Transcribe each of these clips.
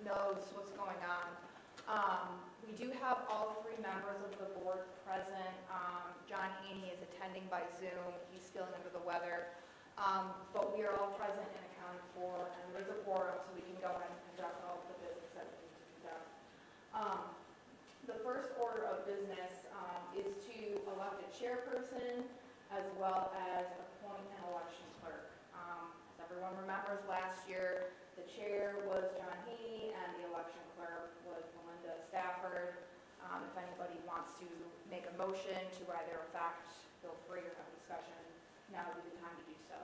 knows what's going on. We do have all 3 members of the board present. John Haney is attending by Zoom. He's feeling under the weather. But we are all present and accounted for, and there's a quorum, so we can go ahead and conduct all of the business that we need to conduct. The first order of business is to elect a chairperson as well as appoint an election clerk. As everyone remembers, last year the chair was John Haney and the election clerk was Melinda Stafford. If anybody wants to make a motion to either effect, feel free or have a discussion. Now would be the time to do so.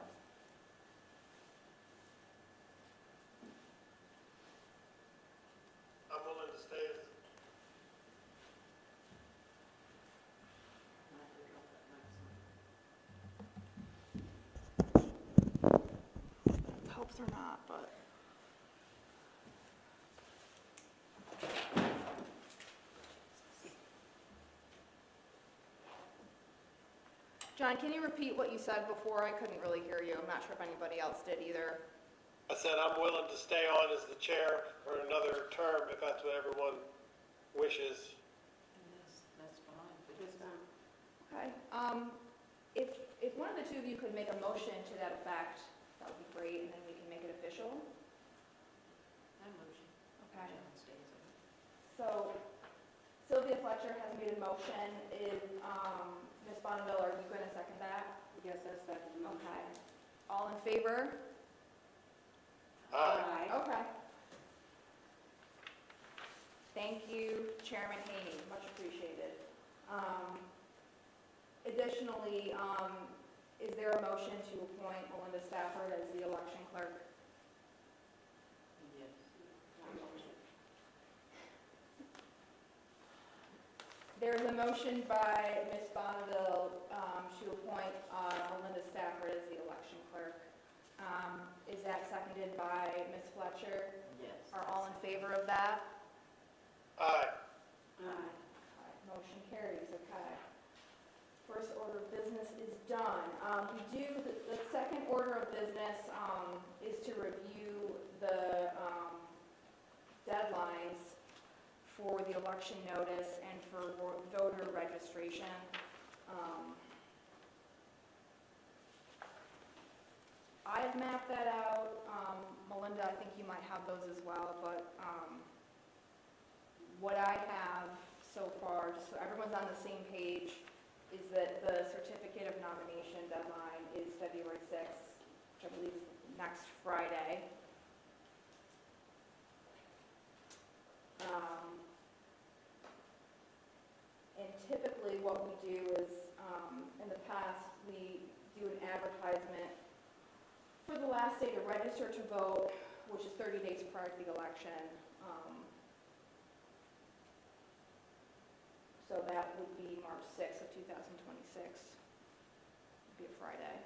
I'm willing to stay as Helps or not, but. John, can you repeat what you said before? I couldn't really hear you. I'm not sure if anybody else did either. I said I'm willing to stay on as the chair for another term if that's what everyone wishes. Yes, that's fine. Okay. If one of the two of you could make a motion to that effect, that would be great, and then we can make it official. I motion. Okay. John stays on. So Sylvia Fletcher has made a motion. Is Ms. Bonneville, are you going to second that? Yes, I second the motion. Okay. All in favor? Aye. Okay. Thank you, Chairman Haney, much appreciated. Additionally, is there a motion to appoint Melinda Stafford as the election clerk? Yes. There's a motion by Ms. Bonneville to appoint Melinda Stafford as the election clerk. Is that seconded by Ms. Fletcher? Yes. Are all in favor of that? Aye. Aye. Motion carries, okay. First order of business is done. The second order of business is to review the deadlines for the election notice and for voter registration. I've mapped that out. Melinda, I think you might have those as well, but what I have so far, just so everyone's on the same page, is that the certificate of nomination deadline is February 6th, which I believe is next Friday. And typically what we do is, in the past, we do an advertisement for the last day to register to vote, which is 30 days prior to the election. So that would be March 6th of 2026. Would be a Friday.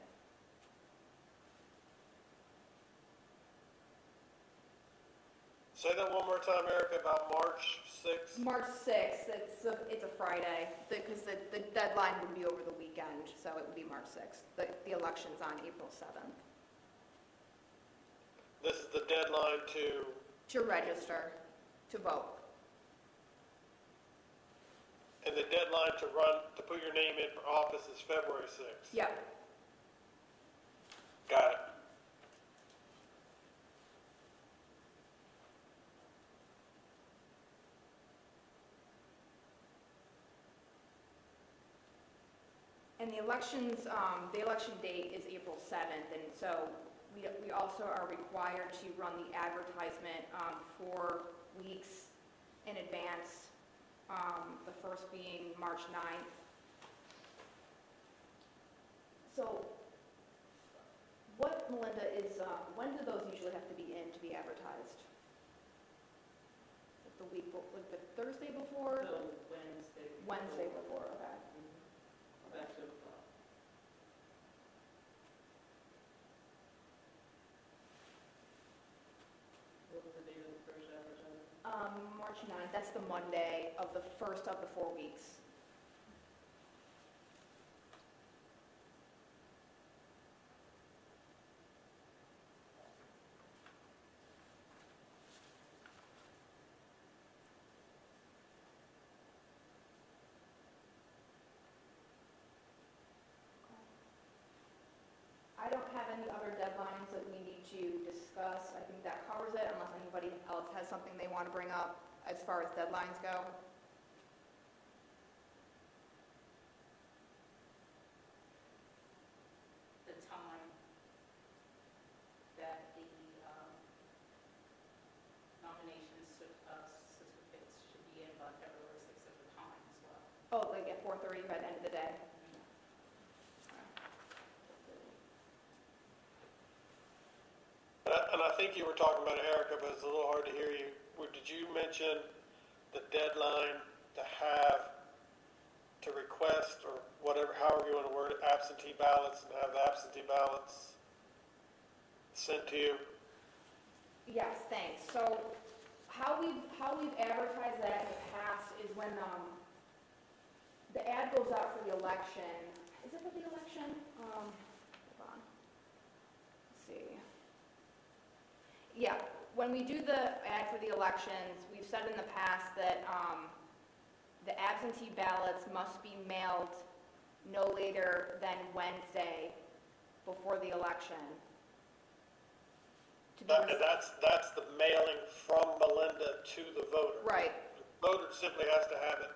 Say that one more time, Erica, about March 6th. March 6th, it's a Friday, because the deadline would be over the weekend, so it would be March 6th. The election's on April 7th. This is the deadline To register, to vote. and the deadline to put your name in for office is February 6th. Yep. Got it. And the election date is April 7th, and so we also are required to run the advertisement 4 weeks in advance, the first being March 9th. So what, Melinda, when do those usually have to be in to be advertised? Like the week, like the Thursday before? No, Wednesday. Wednesday before, okay. That's it. What was the date of the first advertisement? March 9th, that's the Monday of the first of the 4 weeks. discuss. I think that covers it, unless anybody else has something they want to bring up as far as deadlines go. The time that the certificates should be in by February 6th at the time as well. Oh, like at 4:30 by the end of the day? And I think you were talking about it, Erica, but it's a little hard to hear you. Did you mention the deadline to request, or whatever, however you want to word it, absentee ballots, and have the absentee ballots sent to you? Yes, thanks. So how we've advertised that in the past is when the ad goes out for the election. Is it for the election? Hold on. Let's see. Yeah, when we do the ad for the elections, we've said in the past that the absentee ballots must be mailed no later than Wednesday before the election. And that's the mailing from Melinda to the voter. Right. The voter simply has to have it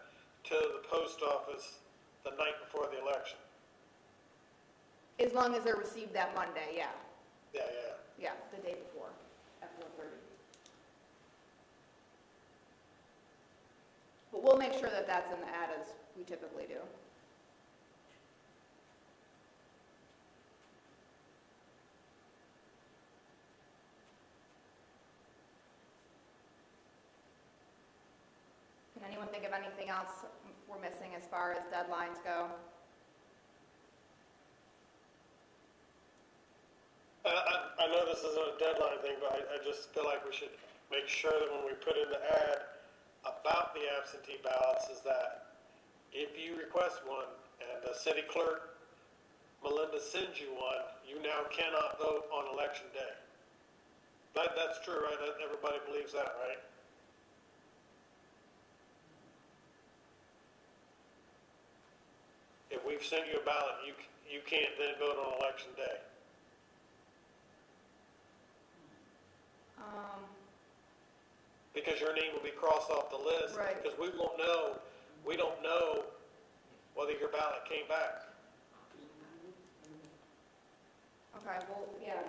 to the post office the night before the election. As long as they're received that Monday, yeah. Yeah. Yeah, the day before, at 4:30. But we'll make sure that that's in the ad as we typically do. Can anyone think of anything else we're missing as far as deadlines go? I know this isn't a deadline thing, but I just feel like we should make sure that when we put in the ad about the absentee ballots is that if you request one and the city clerk, Melinda, sends you one, you now cannot vote on election day. That's true, right? Everybody believes that, right? If we've sent you a ballot, you can't then vote on election day. Because your name will be crossed off the list. Right. Because we don't know whether your ballot came back. Okay, well, yeah,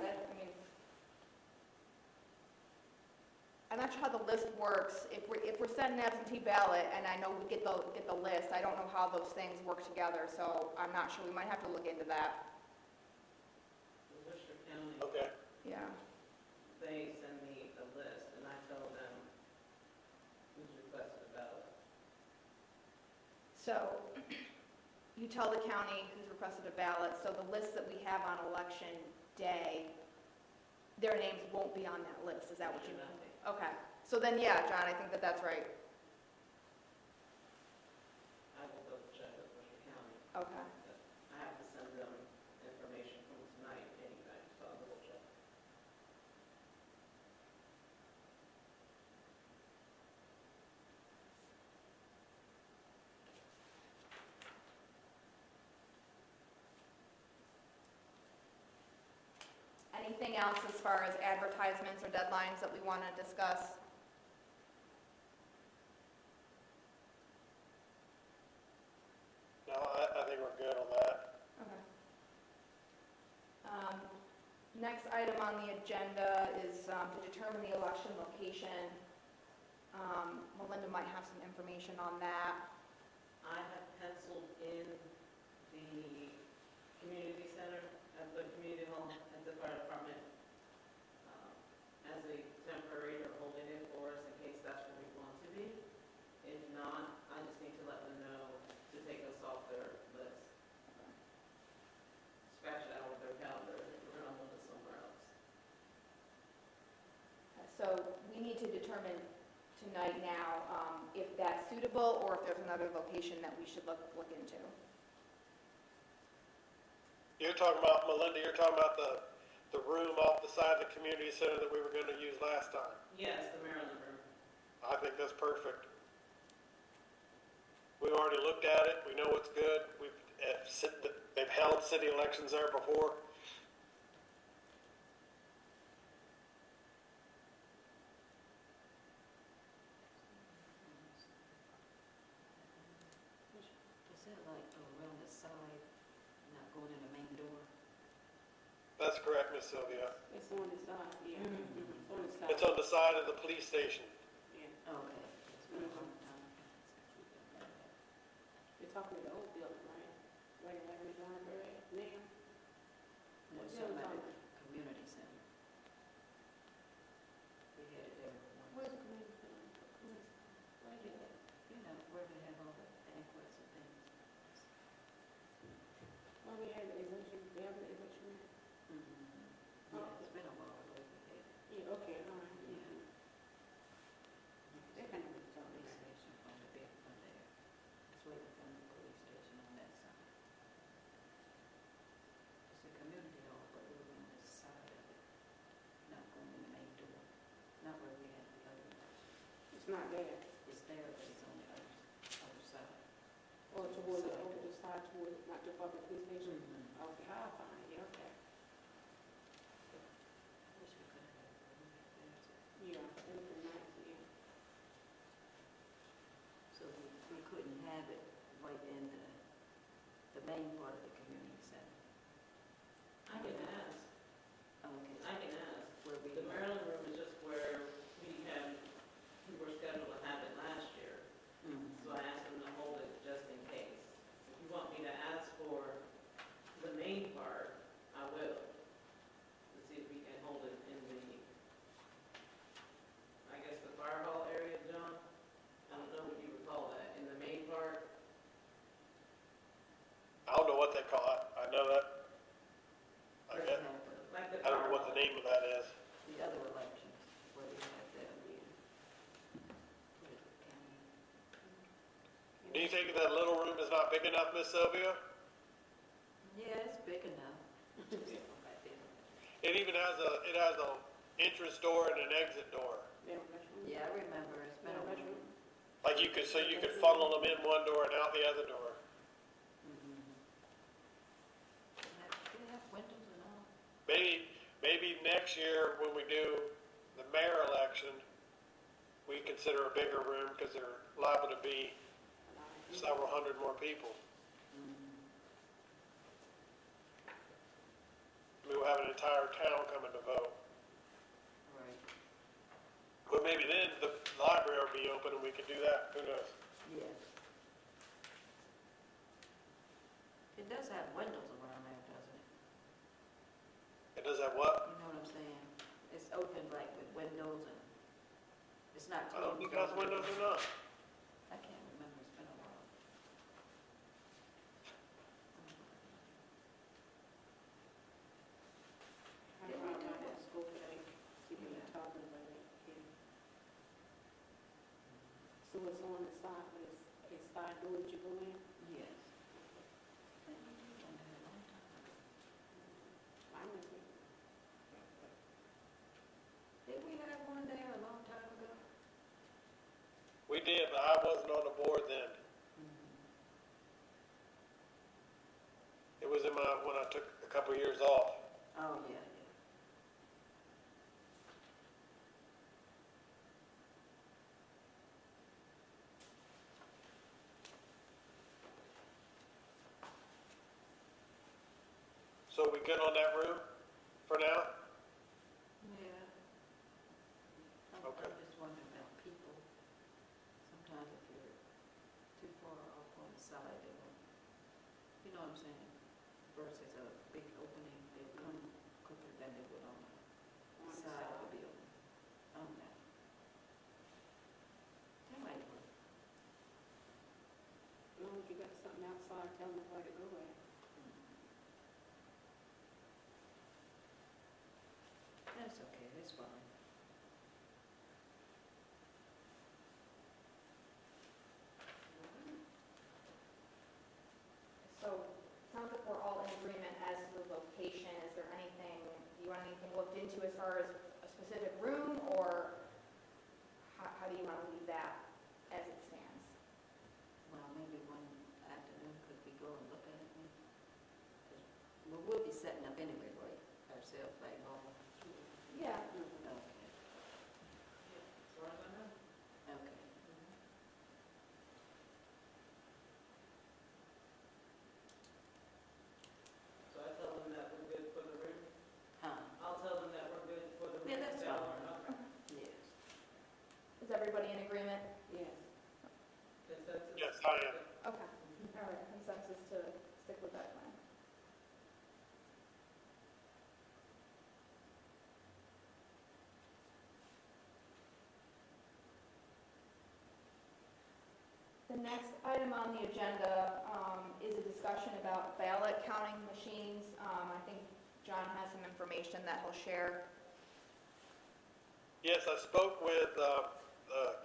I'm not sure how the list works. If we're sending an absentee ballot, and I know we get the list, I don't know how those things work together, so I'm not sure. We might have to look into that. The Worcester County, Okay. Yeah. they send me a list, and I tell them who's requested a ballot. So you tell the county who's requested a ballot, so the list that we have on election day, their names won't be on that list. Is that what you mean? Okay. So then, yeah, John, I think that's right. I will double check with Worcester County. Okay. But I have to send them information from tonight anyway, so I'll double check. Anything else as far as advertisements or deadlines that we want to discuss? No, I think we're good on that. Okay. Next item on the agenda is to determine the election location. Melinda might have some information on that. I have penciled in the community center at the community hall at the fire department as a temporary, or holding it for us in case that's where we want to be. If not, I just need to let them know to take us off their list. Scratch it out of their calendar if we're going to move it somewhere else. So we need to determine tonight now if that's suitable or if there's another location that we should look into. You're talking about, Melinda, you're talking about the room off the side of the community center that we were going to use last time. Yes, the Maryland room. I think that's perfect. We've already looked at it. We know what's good. They've held city elections there before. That's correct, Miss Sylvia. It's on the side, yeah. It's on the side. It's on the side of the police station. Yeah. Okay. It's been a long time. You're talking about the old building, right? Where you have the library now? No, What something building at talking? the community center. We had it there once. Where's the community center? Right here. You know, where they have all the banquets and things. Well, we had the exemption, we have the exemption. Yeah, it's been a while ago we had it. Yeah, okay, all right. Yeah. They kind of was talking Police about. station on the big one there. It's way from the police station on that side. It's a community hall, but we were on this side of it, not going in the main door, not where we had the other one. It's not there. It's there, but it's on the other side. Or towards the, over the side towards, not too far from the police station? Mhm. Okay, I'll find it, okay. Wish we could have had a room back there too. Yeah, it would be nice, yeah. So we couldn't have it right in the main part of the community center. I can ask, Okay. I can ask. Where we. The Maryland room is just where we were scheduled to have it last year. Mhm. So I asked them to hold it just in case. If you want me to ask for the main part, I will. To see if we can hold it in the, I guess, the fire hall area, John? I don't know what you would call that, in the main part? I don't know what they call it. I know that. I Where get, they have Like the I don't fire know what the hall. name of that is. the other elections, where they have that in political county. Do you think that little room is not big enough, Miss Sylvia? Yeah, it's big enough. Just right there. It even has a entrance door and an exit door. They have a restroom? Yeah, I remember, it's They been have a a restroom? Like you could funnel them in one door and out the other door. Mhm. They have windows and all. Maybe next year when we do the mayor election, we consider a bigger room because they're liable to be several hundred more people. We'll have an entire town coming to vote. Right. But maybe then the library will be open and we could do that. Who knows? Yes. It does have windows around there, doesn't it? It does have what? You know what I'm saying? It's open like with windows and it's not I don't closed. think it has off. windows or not. I can't remember, it's been a while. I don't know about that school today, see what you're talking about it, yeah. So it's on the side, but it's side door that you go in? Yes. I think we did one there a long time ago. I remember. Did we have one there a long time ago? We did, but I wasn't on the board then. It was when I took a couple years off. Oh, yeah, yeah. So we good on that room for now? Yeah. Okay. I'm just wondering about people. Sometimes if you're too far off on the side, they won't, you know what I'm saying? Versus a big opening, they'll come quicker than they would on the side of the building. Okay. That might work. As long as you got something outside, tell them where to go at. That's okay, it's fine. So, it sounds like we're all in agreement as to the location. Is there anything, do you want anything looked into as far as a specific room, or how do you want to leave that as it stands? Well, maybe one afternoon, could we go and look at it? Maybe? 'Cause we'll be setting up anyway, right, ourselves, like normal? Yeah. Okay, As far as I know. okay. So I told them that we're good for the room. next item on the agenda is a discussion about ballot counting machines. I think John has some information that he'll share. Yes, I spoke with the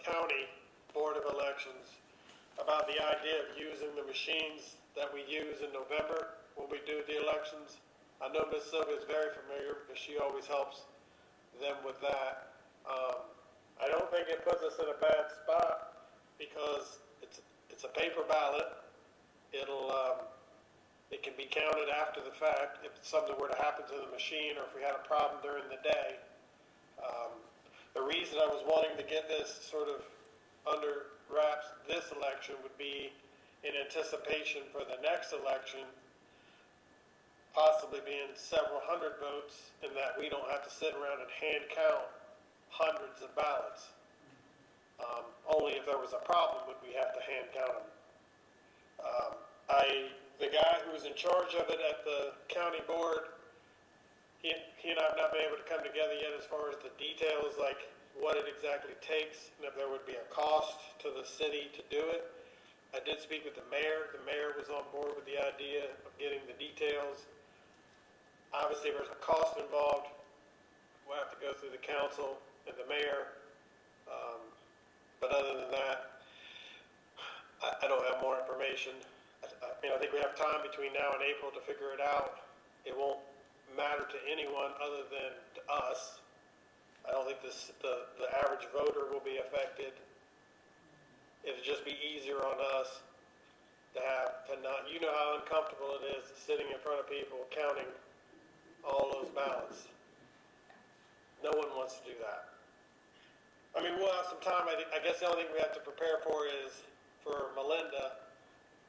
county board of elections about the idea of using the machines that we use in November when we do the elections. I know Ms. Sylvia is very familiar because she always helps them with that. I don't think it puts us in a bad spot because it's a paper ballot. It can be counted after the fact if something were to happen to the machine or if we had a problem during the day. The reason I was wanting to get this sort of under wraps this election would be in anticipation for the next election, possibly being several hundred votes, and that we don't have to sit around and hand count hundreds of ballots. Only if there was a problem would we have to hand count them. The guy who was in charge of it at the county board, he and I have not been able to come together yet as far as the details, like what it exactly takes and if there would be a cost to the city to do it. I did speak with the mayor. The mayor was on board with the idea of getting the details. Obviously, there's a cost involved. We'll have to go through the council and the mayor. But other than that, I don't have more information. I think we have time between now and April to figure it out. It won't matter to anyone other than to us. I don't think the average voter will be affected. It'll just be easier on us to not, you know how uncomfortable it is sitting in front of people counting all those ballots. No one wants to do that. I mean, we'll have some time. I guess the only thing we have to prepare for is for Melinda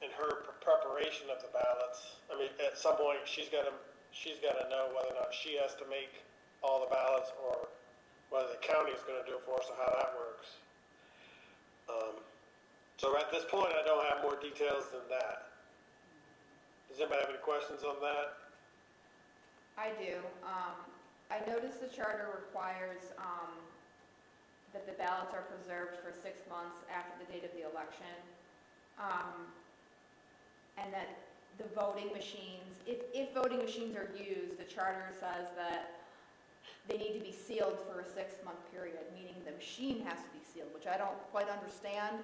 and her preparation of the ballots. I mean, at some point she's got to know whether or not she has to make all the ballots or whether the county is going to do it for us or how that works. So at this point, I don't have more details than that. Does anybody have any questions on that? I do. I noticed the charter requires that the ballots are preserved for 6 months after the date of the election. And that the voting machines, if voting machines are used, the charter says that they need to be sealed for a 6-month period, meaning the machine has to be sealed, which I don't quite understand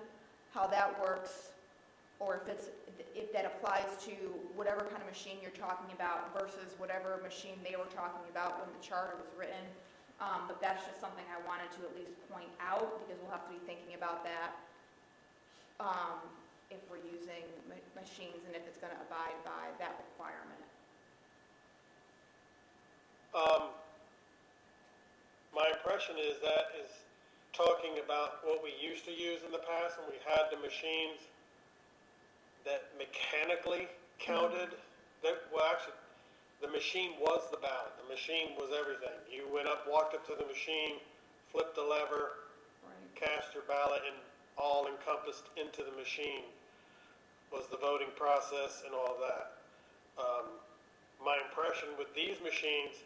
how that works, or if that applies to whatever kind of machine you're talking about versus whatever machine they were talking about when the charter was written. But that's just something I wanted to at least point out, because we'll have to be thinking about that if we're using machines and if it's going to abide by that requirement. My impression is that is talking about what we used to use in the past when we had the machines that mechanically counted. Actually, the machine was the ballot. The machine was everything. You went up, walked up to the machine, flipped the lever, Right. cast your ballot, and all encompassed into the machine was the voting process and all that. My impression with these machines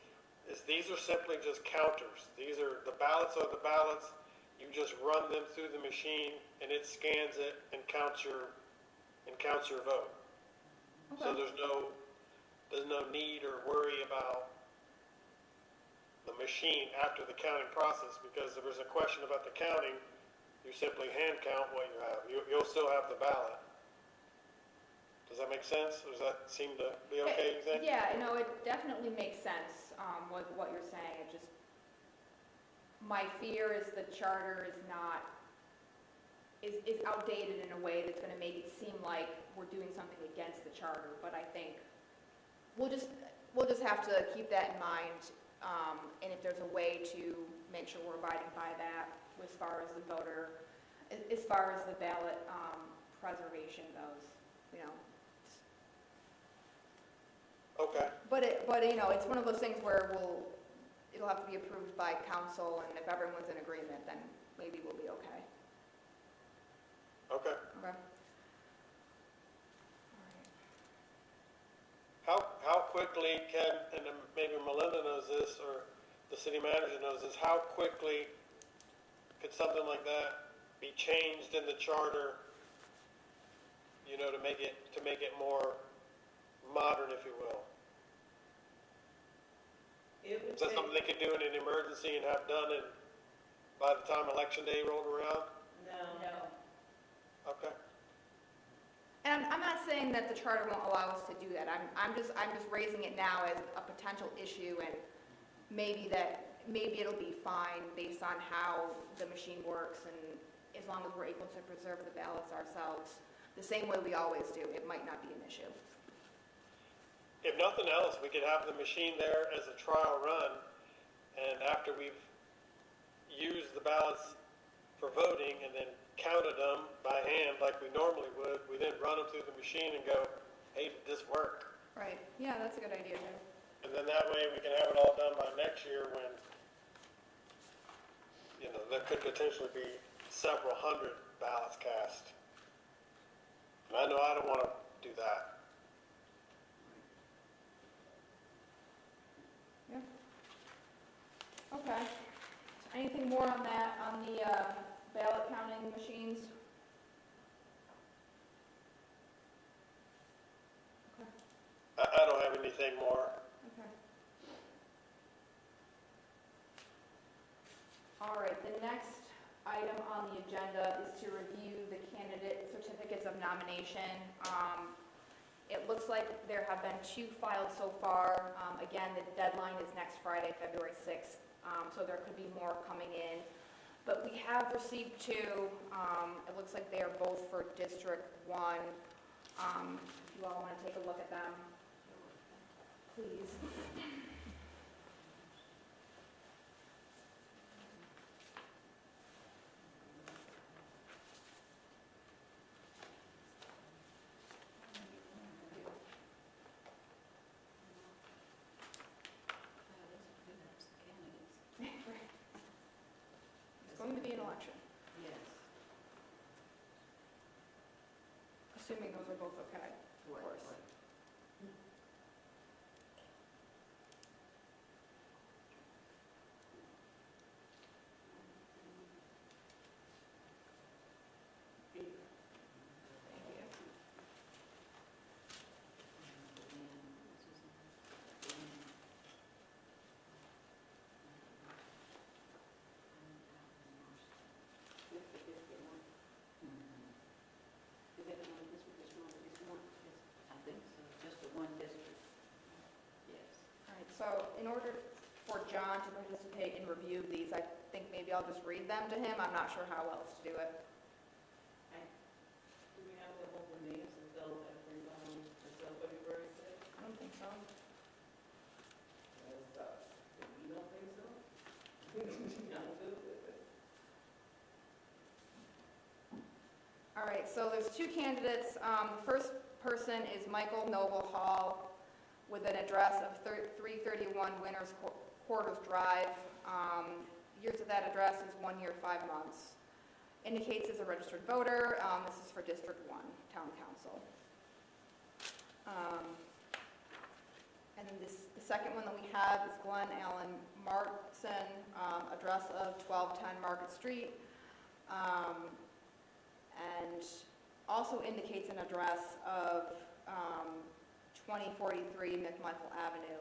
is these are simply just counters. The ballots are the ballots. You just run them through the machine and it scans it and counts your vote. Okay. So there's no need or worry about the machine after the counting process, because if there's a question about the counting, you simply hand count what you have. You'll still have the ballot. Does that make sense? Does that seem to be okay, you think? Yeah, no, it definitely makes sense, what you're saying. My fear is the charter is outdated in a way that's going to make it seem like we're doing something against the charter, but I think we'll just have to keep that in mind, and if there's a way to make sure we're abiding by that as far as the ballot preservation goes, you know. Okay. But it's one of those things where it'll have to be approved by council, and if everyone's in agreement, then maybe we'll be okay. Okay. Okay. How quickly can, and maybe Melinda knows this, or the city manager knows this, how quickly could something like that be changed in the charter you know, to make it more modern, if you will? It would Is that take, something they could do in an emergency and have done by the time election day rolled around? no, Okay. And I'm not saying that the charter won't allow us to do that. I'm just raising it now as a potential issue, and maybe it'll be fine based on how the machine works, and as long as we're able to preserve the ballots ourselves, the same way we always do, it might not be an issue. If nothing else, we could have the machine there as a trial run, and after we've used the ballots for voting and then counted them by hand like we normally would, we then run them through the machine and go, hey, did this work? Right, yeah, that's a good idea, Jim. And then that way we can have it all done by next year when, you know, there could potentially be several hundred ballots cast. And I know I don't want to do that. Yeah. Okay. Anything more on that, on the ballot counting machines? Okay. I don't have anything more. Okay. All right, the next item on the agenda is to review the candidate certificates of nomination. It looks like there have been 2 filed so far. Again, the deadline is next Friday, February 6th, so there could be more coming in. But we have received 2. It looks like they are both for District 1. If you all want to take a look at them, please. It's going to be an election, yes. assuming those are both okay, of course. Thank you. Is it the one district that's wrong with this one? I think so, just the one district. Yes. All right, so in order for John to participate in review of these, I think maybe I'll just read them to him. I'm not sure how else to do it. Do we have to hold the names until everybody, until February 6th? I don't think so. You don't think so? I'm good with it. All right, so there's 2 candidates. The first person is Michael Noble Hall with an address of 331 Winners Quarters Drive. Years of that address is 1 year, 5 months. Indicates as a registered voter. This is for District 1, Town Council. And then the second one that we have is Glenn Allen Martson, address of 1210 Market Street. And also indicates an address of 2043 McMichael Avenue,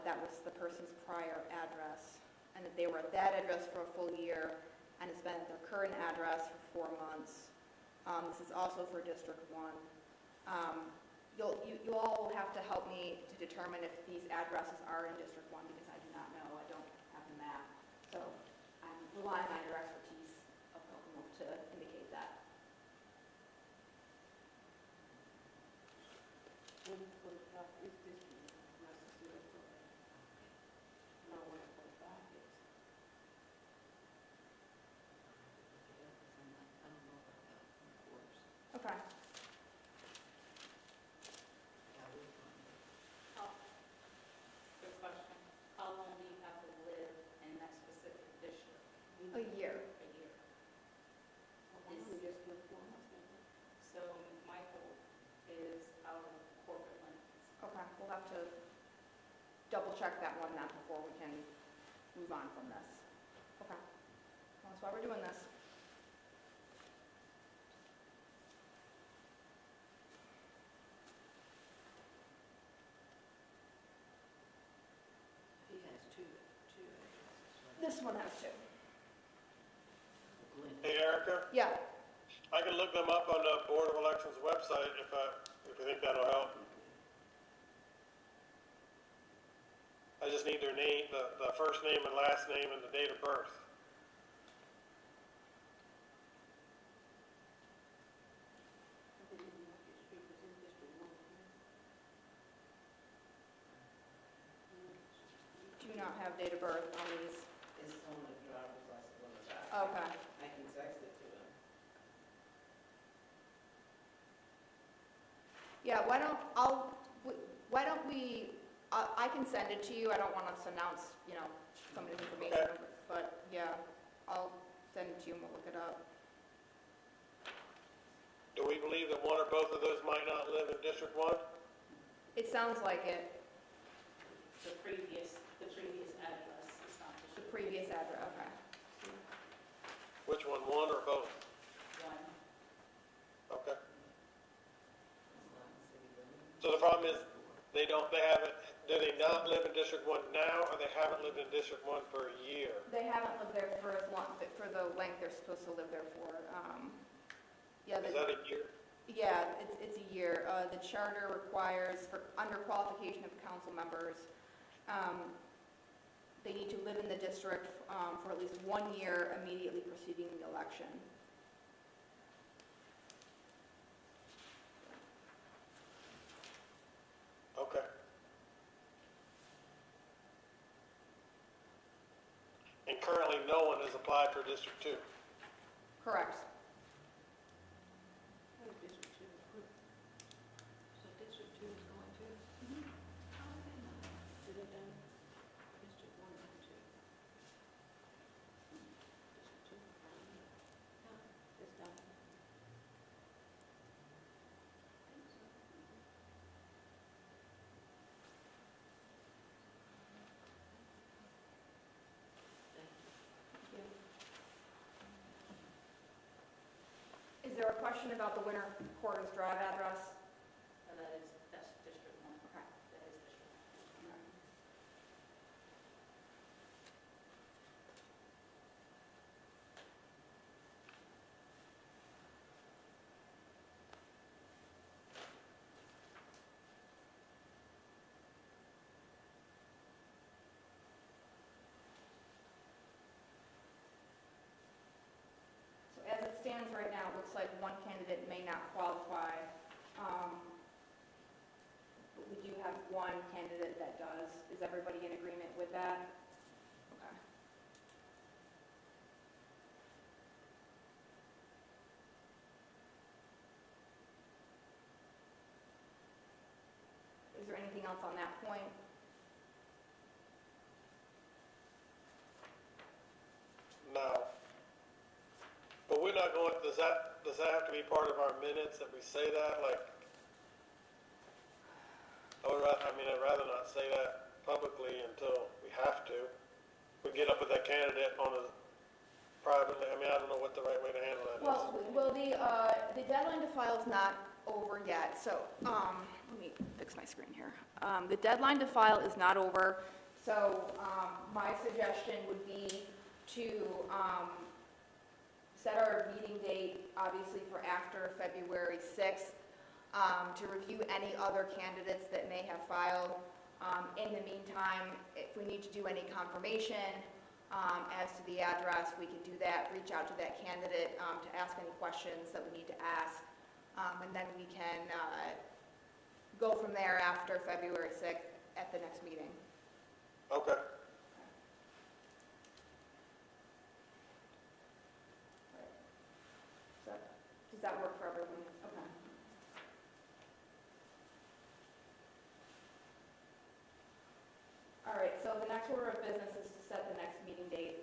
that was the person's prior address, and that they were at that address for a full year, and has been at their current address for 4 months. This is also for District 1. You all will have to help me to determine if these addresses are in District 1, because I do not know, I don't have the map. So I'm relying on your expertise of Pocomoke to indicate that. One for the top is this one, necessary for that. No, 145 is. I don't know about that, of course. Okay. Good question. How long do you have to live in that specific district? A year. A year. Why don't we just give 4 months then? So Michael is out of corporate limits. Okay, we'll have to double check that one now before we can move on from this. Okay. Well, that's why we're doing this. This one has two. Hey, Erica, Yeah, I can look them up on the Board of Elections website if you think that'll help. I just need their name, the first name and last name and the date of birth. do not have date of birth on these. It's on the driver's license on the back. Okay. I can text it to them. Yeah, why don't we, I can send it to you, I don't want us to announce, some of the information, Okay. but yeah, I'll send it to you and we'll look it up. Do we believe that one or both of those might not live in District 1? It sounds like it, The previous address is not the previous address, okay. Which one or both? one. Okay. It's not in city limits. So the problem is, do they not live in District 1 now, or they haven't lived in District 1 for a year? They haven't lived there for as long, for the length they're supposed to live there for, yeah. Is that a year? Yeah, it's a year. The charter requires, under qualification of council members, they need to live in the district for at least 1 year immediately preceding the election. Okay. And currently, no one has applied for District 2. Correct. What is District 2 approved? So District 2 is going to? How are they not? Is it done? District 1 and 2. District 2, yeah, it's done. I think so. Is there a question about the Winter Quarters Drive address? That's District 1. Okay. That is District 1. So as it stands right now, it looks like one candidate may not qualify. But we do have one candidate that does. Is everybody in agreement with that? Okay. Is there anything else on that point? No. But we're not going, does that have to be part of our minutes that we say that? Like, I'd rather not say that publicly until we have to. We get up with that candidate privately, I don't know what the right way to handle that is. Well, the deadline to file is not over yet, so, let me fix my screen here. The deadline to file is not over, so, my suggestion would be to, set our meeting date, obviously, for after February 6th, to review any other candidates that may have filed. In the meantime, if we need to do any confirmation as to the address, we can do that, reach out to that candidate to ask any questions that we need to ask, and then we can go from there after February 6th at the next meeting. Okay. Does that work for everyone? Okay. All right, so the next order of business is to set the next meeting date.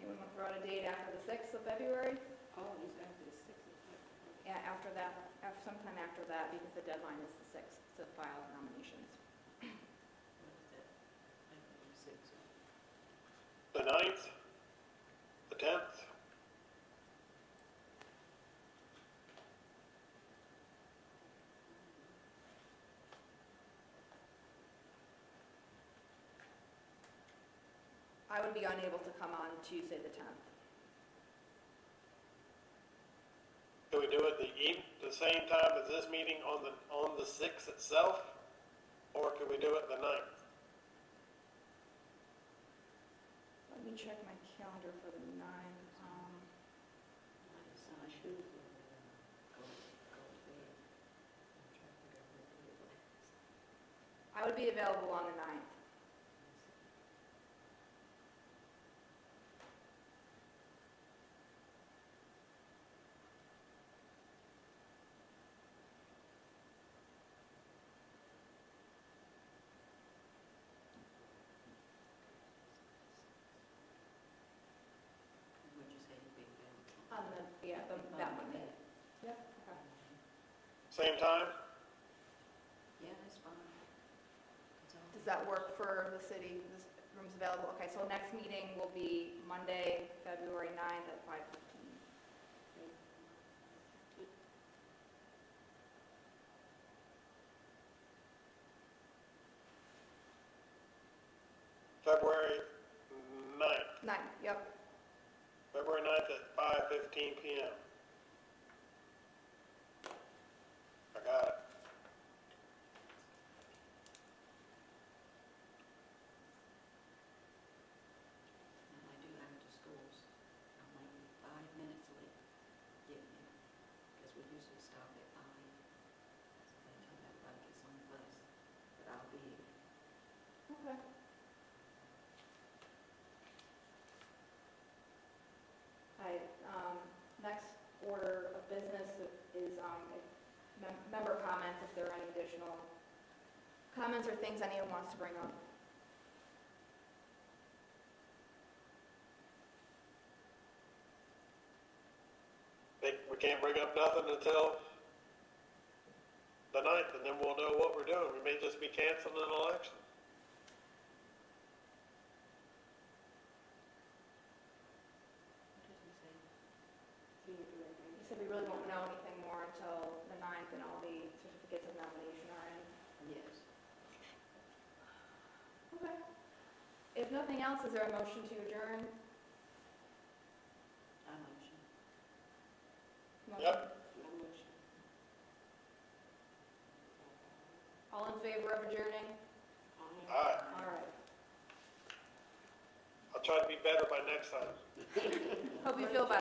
Anyone want to throw out a date after the 6th of February? Oh, it's after the after that, sometime after that, because the deadline is the 6th to file nominations. What is that? I think you said so. The 9th, the 10th, I would be unable to come on Tuesday, the 10th. can we do it the same time as this meeting on the 6th itself? Or can we do it the 9th? Let me check my calendar for the 9th. My shoes were go to bed. I'm trying to figure out what day it was. I would be available on the 9th. What'd you say, the big bell? On the, that Monday. Yep, okay. Same time? Yeah, that's fine. It's all- Does that work for the city? This room's available? Okay, so next meeting will be Monday, February 9th at 5:15. February 9th. 9th, yep. February 9th at 5:15 PM. I got it. Now, I do have to schools. I'm like 5 minutes late getting there, because we usually stop at 5. So by the time everybody gets on the bus, but I'll be here. Okay. Next order of business is member comments, if there are any additional comments or things anyone wants to bring up. We can't bring up nothing until the 9th, and then we'll know what we're doing. We may just be canceling an election. What does he say? He said we really won't know anything more until the 9th and all the certificates of nomination are in. Yes. Okay. If nothing else, is there a motion to adjourn? I motion. Motion. Yep. I motion. All in favor of adjourning? All right. All right. I'll try to be better by next time. Hope you feel better.